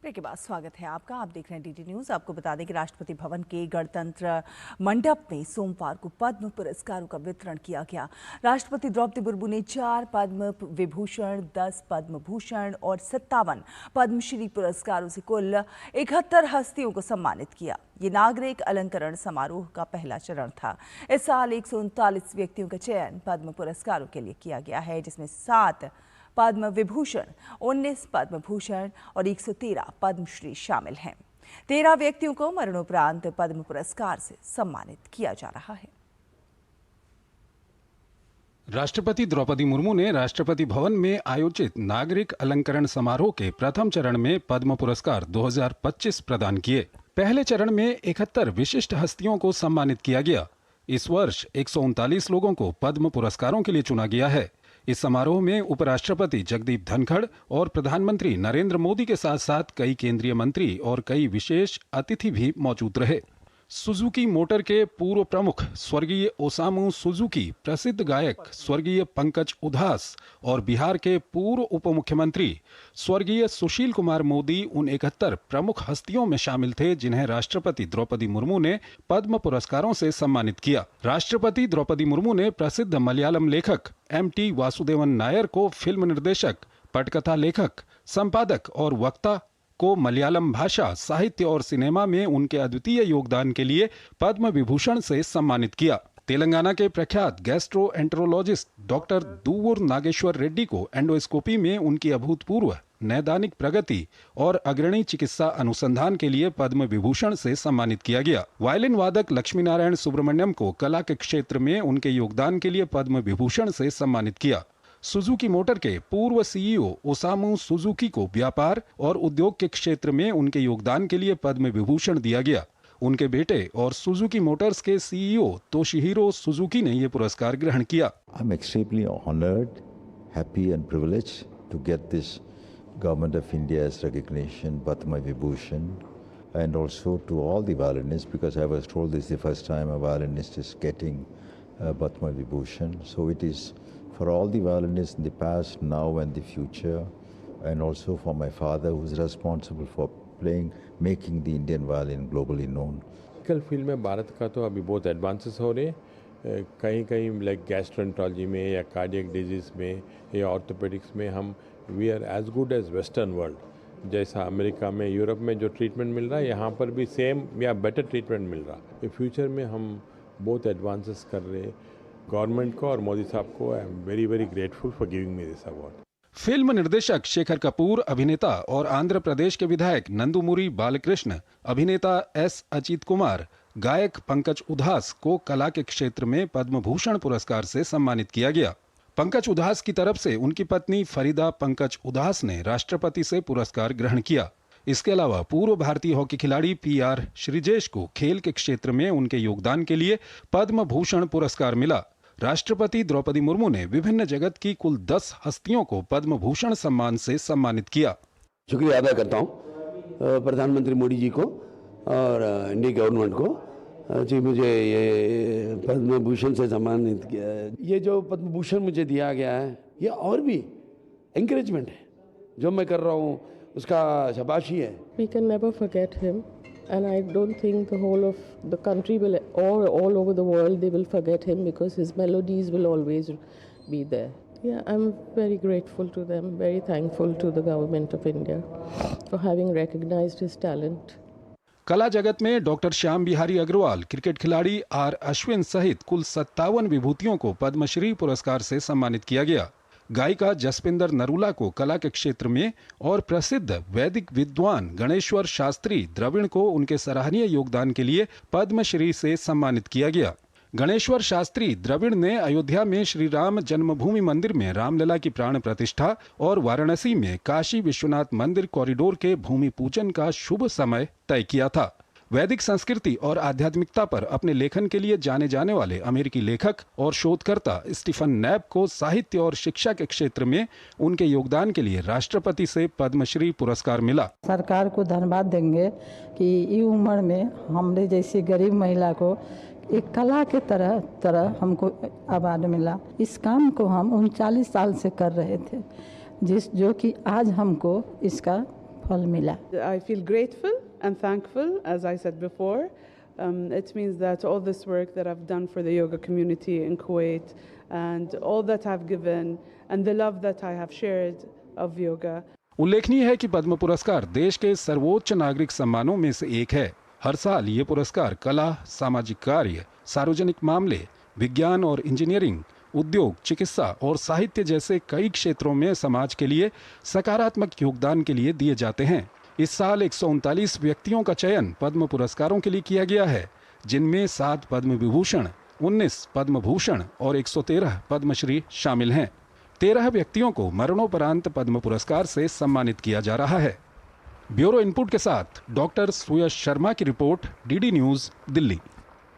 Break के बाद स्वागत है आपका। आप देख रहे हैं डीडी न्यूज। आपको बता दें कि राष्ट्रपति भवन के गणतंत्र मंडप में सोमवार को पद्म पुरस्कारों का वितरण किया गया। राष्ट्रपति द्रौपदी मुर्मू ने 4 पद्म विभूषण, 10 पद्म भूषण और 57 पद्मश्री पुरस्कारों से कुल 71 हस्तियों को सम्मानित किया। ये नागरिक अलंकरण समारोह का पहला चरण था। इस साल 139 व्यक्तियों का चयन पद्म पुरस्कारों के लिए किया गया है, जिसमें 7 पद्म विभूषण, 19 पद्म भूषण और 113 पद्मश्री शामिल हैं। 13 व्यक्तियों को मरणोपरांत पद्म पुरस्कार से सम्मानित किया जा रहा है। राष्ट्रपति द्रौपदी मुर्मू ने राष्ट्रपति भवन में आयोजित नागरिक अलंकरण समारोह के प्रथम चरण में पद्म पुरस्कार 2025 प्रदान किए। पहले चरण में 71 विशिष्ट हस्तियों को सम्मानित किया गया। इस वर्ष 139 लोगों को पद्म पुरस्कारों के लिए चुना गया है। इस समारोह में उपराष्ट्रपति जगदीप धनखड़ और प्रधानमंत्री नरेंद्र मोदी के साथ साथ कई केंद्रीय मंत्री और कई विशेष अतिथि भी मौजूद रहे। सुजुकी मोटर के पूर्व प्रमुख स्वर्गीय ओसामू सुजुकी, प्रसिद्ध गायक स्वर्गीय पंकज उधास और बिहार के पूर्व उप मुख्यमंत्री स्वर्गीय सुशील कुमार मोदी उन 71 प्रमुख हस्तियों में शामिल थे जिन्हें राष्ट्रपति द्रौपदी मुर्मू ने पद्म पुरस्कारों से सम्मानित किया। राष्ट्रपति द्रौपदी मुर्मू ने प्रसिद्ध मलयालम लेखक MT वासुदेवन नायर को फिल्म निर्देशक, पटकथा लेखक, संपादक और वक्ता को मलयालम भाषा, साहित्य और सिनेमा में उनके अद्वितीय योगदान के लिए पद्म विभूषण से सम्मानित किया। तेलंगाना के प्रख्यात गैस्ट्रोएंटरोलॉजिस्ट डॉक्टर दुव्वूर नागेश्वर रेड्डी को एंडोस्कोपी में उनकी अभूतपूर्व नैदानिक प्रगति और अग्रणी चिकित्सा अनुसंधान के लिए पद्म विभूषण से सम्मानित किया गया। वायलिन वादक लक्ष्मी नारायण सुब्रमण्यम को कला के क्षेत्र में उनके योगदान के लिए पद्म विभूषण से सम्मानित किया। सुजुकी मोटर के पूर्व CEO ओसामू सुजुकी को व्यापार और उद्योग के क्षेत्र में उनके योगदान के लिए पद्म विभूषण दिया गया। उनके बेटे और सुजुकी मोटर्स के CEO तोशिहिरो सुजुकी ने ये पुरस्कार ग्रहण किया। I'm extremely honored, happy and privileged to get this Government of India's recognition, Padma Vibhushan, and also to all the violinists, because I was told this is the first time a violinist is getting Padma Vibhushan. So it is for all the violinists in the past, now and the future, and also for my father who is responsible for making the Indian violin globally known. Medical field में भारत का तो अभी बहुत advances हो रहे हैं। कहीं कहीं लाइक गैस्ट्रोएंटरोलॉजी में या कार्डियक डिजीज में या ऑर्थोपेडिक्स में हम we are as good as western world. जैसा अमेरिका में, यूरोप में जो ट्रीटमेंट मिल रहा है, यहाँ पर भी सेम या बेटर ट्रीटमेंट मिल रहा है। फ्यूचर में हम बहुत एडवांसेस कर रहे हैं। गवर्नमेंट को और मोदी साहब को I am very very grateful for giving me this award. Film निर्देशक शेखर कपूर, अभिनेता और आंध्र प्रदेश के विधायक नंदुमुरी बालकृष्ण, अभिनेता S अजीत कुमार, गायक पंकज उधास को कला के क्षेत्र में पद्म भूषण पुरस्कार से सम्मानित किया गया। पंकज उधास की तरफ से उनकी पत्नी फरीदा पंकज उधास ने राष्ट्रपति से पुरस्कार ग्रहण किया। इसके अलावा पूर्व भारतीय हॉकी खिलाड़ी PR श्रीजेश को खेल के क्षेत्र में उनके योगदान के लिए पद्म भूषण पुरस्कार मिला। राष्ट्रपति द्रौपदी मुर्मू ने विभिन्न जगत की कुल 10 हस्तियों को पद्म भूषण सम्मान से सम्मानित किया। शुक्रिया अदा करता हूँ प्रधानमंत्री मोदी जी को और इंडियन गवर्नमेंट को जी मुझे ये पद्म भूषण से सम्मानित किया है। ये जो पद्म भूषण मुझे दिया गया है, ये और भी एंकरेजमेंट है। जो मैं कर रहा हूँ उसका शाबाशी है। We can never forget him. And I don't think the whole of the country will, or all over the world, they will forget him because his melodies will always be there. Yeah, I'm very grateful to them, very thankful to the government of India for having recognized his talent. कला जगत में doctor Shyam Bihari Agarwal, cricket खिलाड़ी R Ashwin सहित कुल 57 विभूतियों को पद्मश्री पुरस्कार से सम्मानित किया गया। गायिका जसपिंदर नरूला को कला के क्षेत्र में और प्रसिद्ध वैदिक विद्वान गणेश्वर शास्त्री द्रविड़ को उनके सराहनीय योगदान के लिए पद्मश्री से सम्मानित किया गया। गणेश्वर शास्त्री द्रविड़ ने अयोध्या में श्री राम जन्मभूमि मंदिर में रामलला की प्राण प्रतिष्ठा और वाराणसी में काशी विश्वनाथ मंदिर कॉरिडोर के भूमि पूजन का शुभ समय तय किया था। वैदिक संस्कृति और आध्यात्मिकता पर अपने लेखन के लिए जाने जाने वाले अमेरिकी लेखक और शोधकर्ता स्टीफन नैप को साहित्य और शिक्षा के क्षेत्र में उनके योगदान के लिए राष्ट्रपति से पद्मश्री पुरस्कार मिला। सरकार को धन्यवाद देंगे कि ये उम्र में हमने जैसी गरीब महिला को एक कला के तरह हमको अवार्ड मिला। इस काम को हम 39 साल से कर रहे थे, जो कि आज हमको इसका फल मिला। I feel grateful and thankful, as I said before. It means that all this work that I've done for the yoga community in Kuwait and all that I've given and the love that I have shared of yoga. उल्लेखनीय है कि पद्म पुरस्कार देश के सर्वोच्च नागरिक सम्मानों में से एक है। हर साल ये पुरस्कार कला, सामाजिक कार्य, सार्वजनिक मामले, विज्ञान और इंजीनियरिंग, उद्योग, चिकित्सा और साहित्य जैसे कई क्षेत्रों में समाज के लिए सकारात्मक योगदान के लिए दिए जाते हैं। इस साल 139 व्यक्तियों का चयन पद्म पुरस्कारों के लिए किया गया है, जिनमें 7 पद्म विभूषण, 19 पद्म भूषण और 113 पद्मश्री शामिल हैं। 13 व्यक्तियों को मरणोपरांत पद्म पुरस्कार से सम्मानित किया जा रहा है। ब्यूरो इनपुट के साथ डॉक्टर सुयश शर्मा की रिपोर्ट, डीडी न्यूज, दिल्ली।